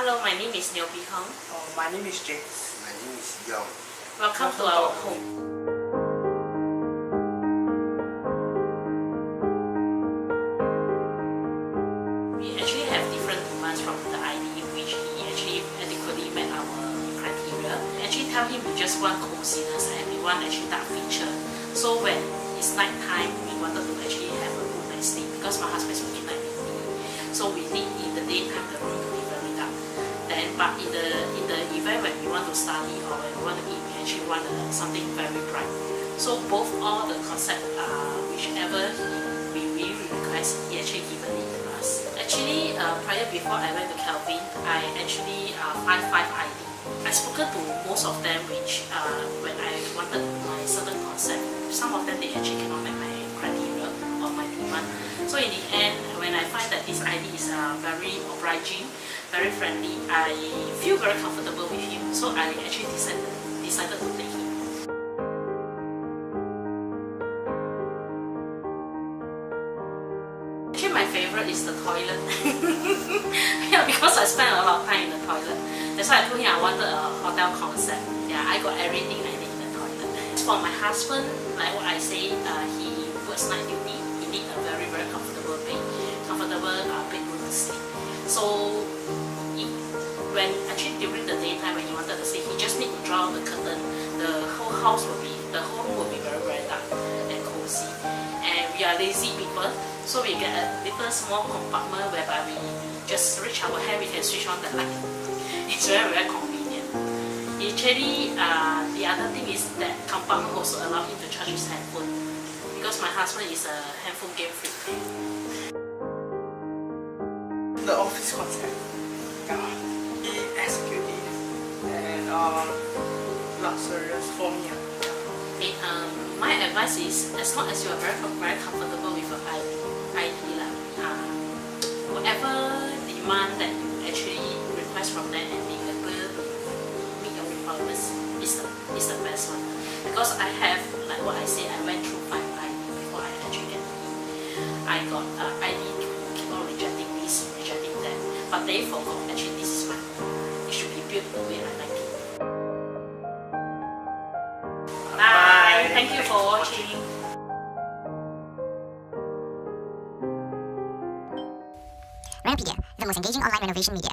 Hello, my name is Renopedia. My name is James. My name is Young. Welcome to our home. We actually have different demands from the ID, which he actually adequately met our criteria. We actually tell him we just want coziness and we want actually dark feature. So when it's night time, we wanted to actually have a room and sleep because my husband is working night duty. So we need in the daytime the room to be very dark. But in the event when we want to study or when we want to eat, we actually want something very bright. So both all the concept, whichever we really request, he actually given it to us. Actually, before I went to Calvin, I actually find 5 ID. I spoken to most of them, which when I wanted my certain concept, some of them they actually cannot meet my criteria or my demand. So in the end, when I find that this ID is very obliging, very friendly, I feel very comfortable with him. So I actually decided to take him. Actually, my favorite is the toilet. Yeah, because I spend a lot of time in the toilet. That's why I told him I wanted a hotel concept. Yeah, I got everything I need in the toilet. As for my husband, like what I say, he works night duty. He needs a very, very comfortable bed, bedroom to sleep. So when actually during the daytime when he wanted to sleep, he just need to draw the curtain. The whole room will be very, very dark and cozy. And we are lazy people, so we get a little small compartment whereby we just reach our hand, we can switch on the light. It's very, very convenient. Actually, the other thing is that compartment also allow him to charge his handphone because my husband is a handphone game freak. The office concept, executive and luxurious for me. Okay, my advice is as long as you are very, very comfortable with your ID, whatever demand that you actually request from them and being able to meet your requirements is the best one. Because I have, like what I say, I went through 5 ID before I actually get in. I got ID to keep on rejecting this, rejecting that, but they forgot actually this is my home. It should be built the way I like it. Bye. Thank you for watching. Renopedia, the most engaging online renovation media.